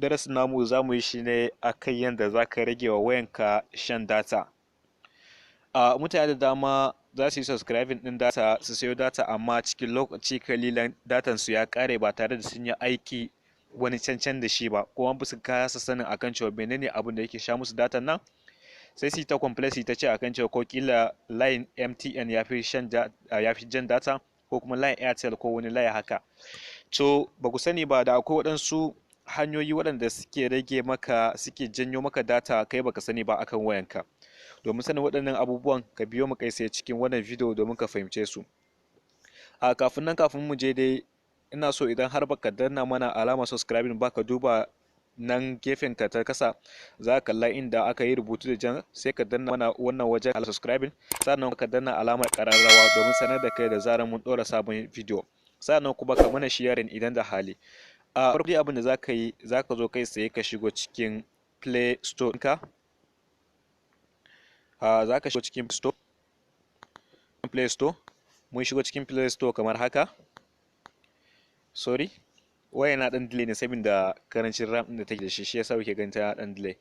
darasin namu za mu yi shi ne akan yadda za ka rage wa wayanka shan data. Mutane da dama za su yi subscribing din data su sayo data, amma cikin lokaci kalilan datan su ya kare ba tare da sun yi aiki wani cancan da shi ba, kuma ba su kasa sanin akan cewa menene abin da yake sha musu datan nan. Sai su ta complex ta ce akan cewa ko kila line MTN ya fi jan data, ko kuma line Airtel ko wani layi haka. To ba ku sani ba da akwai waɗansu hanyoyi waɗanda suke janyo maka data kai baka sani ba akan wayanka. Domin sanin waɗannan abubuwan ka biyo mu kai sai cikin wannan video domin ka fahimce su. Kafin mu je dai, ina so idan har baka danna mana alamar subscribing ba, ka duba nan gefen ka ta kasa, za ka kalla inda aka yi rubutu da jan, sai ka danna mana wannan wajen alamar subscribing, sannan ka danna alamar ƙararrawa domin sanar da kai da zarar mun ɗora sabon video. Sannan kuma ka mana sharing idan da hali. Farko dai abin da za ka yi, za ka zo kai tsaye ka shigo cikin Play Store ɗinka. Za ka shigo cikin Play Store. Mun shigo cikin Play Store kamar haka. Sorry, waya na ɗan delay ne saboda karancin RAM ɗin da take da shi yasa kuke ganin ta ɗan delay.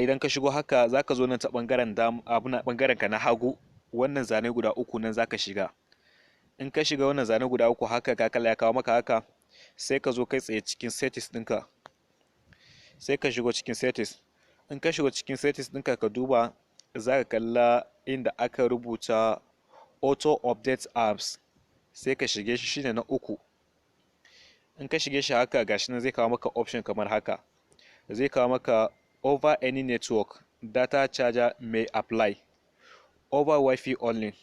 Idan ka shigo haka, za ka zo nan ta ɓangaren ka na hagu, wannan zane guda uku nan za ka shiga. In ka shiga wannan zane guda uku haka, ka kalla ya kawo maka haka, sai ka zo kai tsaye cikin settings ɗinka. Sai ka shigo cikin settings. In ka shigo cikin settings ɗinka, ka duba, za ka kalla inda aka rubuta auto update apps, sai ka shige shi, shine na uku. In ka shige shi haka, gashi nan zai kawo maka option kamar haka. Zai kawo maka over any network data charger may apply, over wifi only,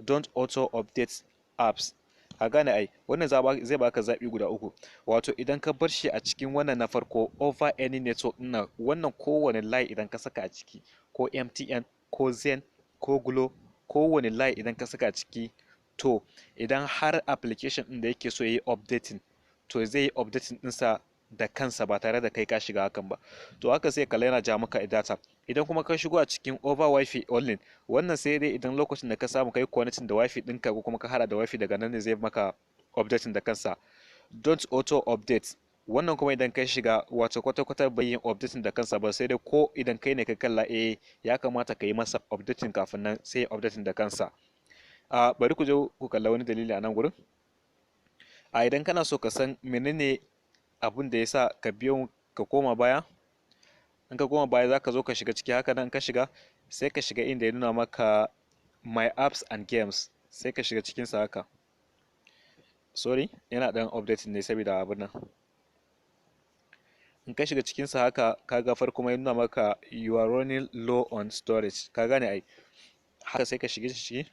don't auto update apps. Ka gane ai, wannan zai baka zaɓi guda uku. Wato idan ka bar shi a cikin wannan na farko, over any network ɗin, wannan kowane layi idan ka saka a ciki, ko MTN ko Zen ko Glo, kowane layi idan ka saka a ciki, to idan har application ɗin da yake so ya yi updating, to zai yi updating ɗinsa da kansa ba tare da kai ka shiga hakan ba. To haka sai kalla yana ja maka data. Idan kuma ka shigo a cikin over wifi only, wannan sai dai idan lokacin da ka samu kai connecting da wifi ɗinka, ko kuma ka hada da wifi, daga nan ne zai maka updating da kansa. Don't auto update, wannan kuma idan ka shiga, wato kwata-kwata bai yin updating da kansa ba, sai dai ko idan kai ne ka kalla ya kamata ka yi masa updating kafin nan sai updating da kansa. Bari ku je ku kalla wani dalili a nan gurin. Idan kana so ka san menene abin da ya sa ka biyo ka koma baya, in ka koma baya za ka zo ka shiga ciki haka nan. Ka shiga, sai ka shiga inda ya nuna maka my apps and games, sai ka shiga cikinsa haka. Sorry, yana ɗan updating ne saboda abin nan. In ka shiga cikinsa haka, kaga farko mai nuna maka you are running low on storage. Ka gane ai, haka sai ka shige ciki.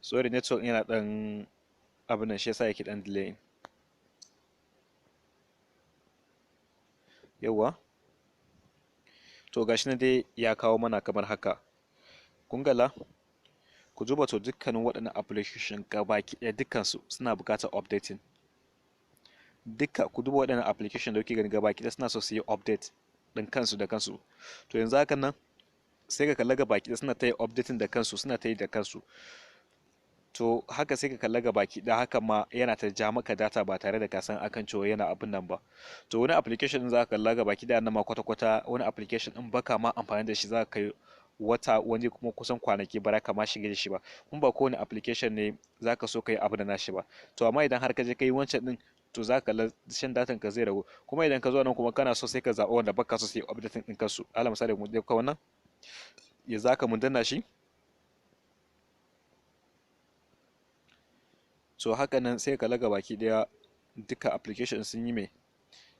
Sorry, network yana ɗan abin nan, shi yasa yake ɗan delay. Yawwa, to gashi nan dai ya kawo mana kamar haka. Kun gala, ku duba, to dukkanin waɗannan application gabaki ɗaya dukkansu suna buƙatar updating. Ku duba waɗannan application da kuke gani gabaki ɗaya suna so su yi update ɗin kansu da kansu. To yanzu hakan nan sai ka kalla gabaki ɗaya suna ta yi updating da kansu, suna ta yi da kansu. To haka sai ka kalla gabaki ɗaya, haka ma yana ta ja maka data ba tare da ka san akan cewa yana abin nan ba. To wani application din za ka kalla gabaki ɗaya nan ma kwata-kwata, wani application din baka ma amfani da shi, za ka kai wata, wani kuma kusan kwanaki ba ka ma shige da shi ba. Kuma ba kowane application ne za ka so ka yi abu da nashi ba. To amma idan har ka je ka yi wancan din, to za ka kalla shan datan ka zai ragu. Kuma idan ka zo nan kuma kana so, sai ka zaɓi wanda baka so sai updating din kansu. Alal misali, mu ɗauka wannan, ya za ka mun danna shi. So haka nan sai ka laga baki daya duka application sun yi mai,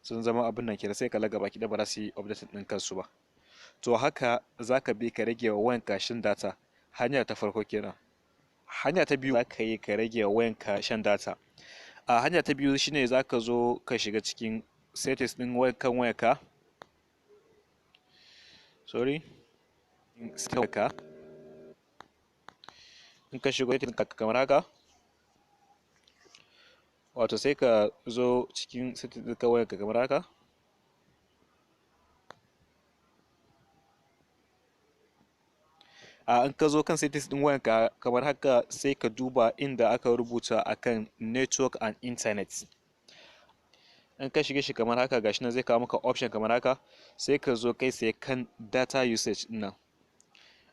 sun zama abin nan kenan, sai ka laga baki daya ba za su yi updating din kansu ba. To haka za ka bi ka rage wa wayanka shan data. Hanya ta farko kenan. Hanya ta biyu za ka yi ka rage wa wayanka shan data. Hanya ta biyu shine za ka zo ka shiga cikin settings din wayanka. Sorry, ka in ka shigo settings kamar haka, wato sai ka zo cikin settings ɗin wayanka kamar haka. In ka zo kan settings ɗin wayanka kamar haka, sai ka duba inda aka rubuta akan network and internet. in ka shige shi kamar haka gashi nan zai kawo maka option kamar haka, sai ka zo kai sai kan data usage din nan.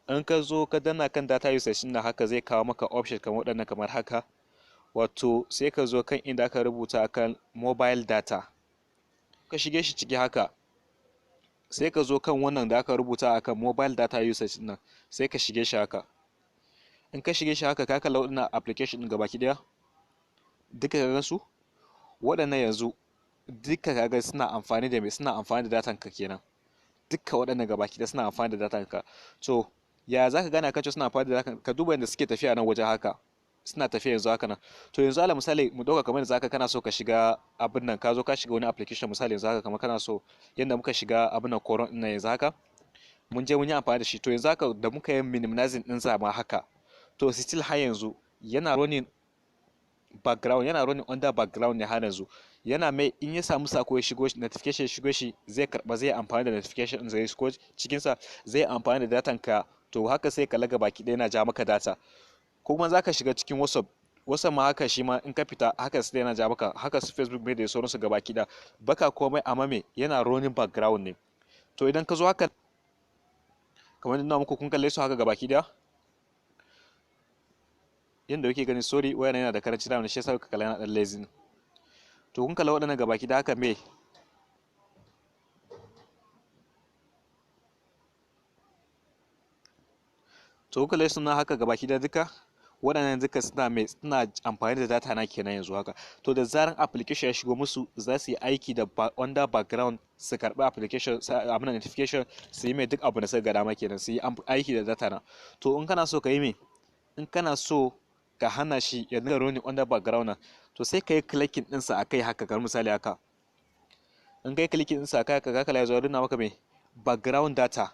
In ka zo ka danna kan data usage din nan haka zai kawo maka option kamar waɗannan kamar haka, wato sai ka zo kan inda aka rubuta akan mobile data, ka shige shi ciki haka, sai ka zo kan wannan da aka rubuta akan mobile data usage din nan, sai ka shige shi haka. In ka shige shi haka ka kalla waɗannan application din gabaki daya duka ka gansu waɗannan yanzu duka kaga suna amfani da me, suna amfani da datan ka kenan. Duka waɗannan gabaki daya suna amfani da datan ka. So ya zaka gane kan cewa suna amfani da datan ka? Duba yadda suke tafiya nan wajen haka, suna tafiya yanzu haka nan. To yanzu ala misali mu dauka kamar yanzu haka kana so ka shiga abin nan, ka zo ka shiga wani application misali yanzu haka kamar kana so yanda muka shiga abin nan koron din nan yanzu haka mun je mun yi amfani da shi. To yanzu haka da muka yi minimizing din sa ma haka, to still har yanzu yana running background, yana running under background ne har yanzu. Yana mai in ya samu sako ya shigo shi, notification ya shigo shi, zai karba, zai amfani da notification din zai shigo cikin sa, zai amfani da datan ka. To haka sai ka laga baki ɗaya yana ja maka data. Ko kuma zaka shiga cikin WhatsApp ma haka shi ma in ka fita haka sai yana ja maka, haka su Facebook mai da sauransu gabaki ɗaya baka komai amma me yana running background ne. To idan ka zo haka kamar ina muku kun kalle su haka gabaki ɗaya yanda kuke gani, sorry wayana yana da karanci da shi yasa kuka kalla yana dan lazy. To kun kalla waɗannan gabaki da haka me to kun kalla suna haka gabaki da duka waɗannan duka suna amfani da data na kenan yanzu haka. To da zaran application ya shigo musu za su yi aiki da under background, su karɓi application abin notification, su yi mai duk abu da suka ga dama kenan, su yi aiki da data na. To in kana so ka yi me, in kana so ka hana shi ya dinga running under background na, to sai ka yi clicking ɗinsa akai haka, kamar misali haka. In ka yi clicking ɗinsa akai haka ka kalla ya zo nuna maka me background data.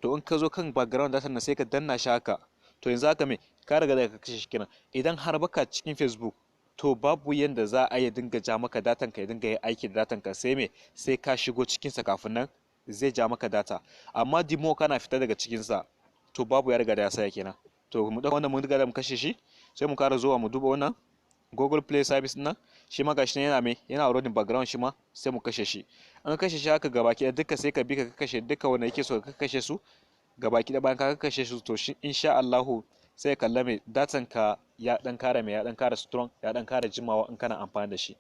To in ka zo kan background data na sai ka danna shi haka. To yanzu haka me ka riga da ka kashe shi kenan. Idan har baka cikin Facebook, to babu yanda za a iya dinga ja maka datan ka, ya dinga yi aiki da datan ka, sai me sai ka shigo cikin sa kafin nan zai ja maka data. Amma dimo kana fita daga cikin sa, to babu ya riga da ya saya kenan. To mu dauka wannan mun riga da mu kashe shi, sai mu kara zuwa mu duba wannan Google Play service din nan, shi ma gashi yana me yana running background, shi ma sai mu kashe shi. An kashe shi haka gabaki duka sai ka bi ka kashe duka wanda yake so ka kashe su gabaki da bayan ka kashe su, to shi insha Allahu sai kalla mai datan ka ya dan kara mai, ya dan kara strong, ya dan kara jimawa in kana amfani da shi.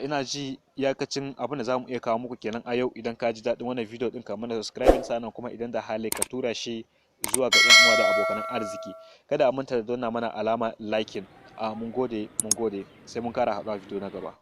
Ina ji iyakacin abin da zamu iya kawo muku kenan a yau. Idan ka ji daɗin wannan video din ka mana subscribing, sannan kuma idan da hali ka tura shi zuwa ga 'yan uwa da abokan arziki. Kada a manta da donna mana alama liking. Mun gode sai mun kara haɗuwa video na gaba.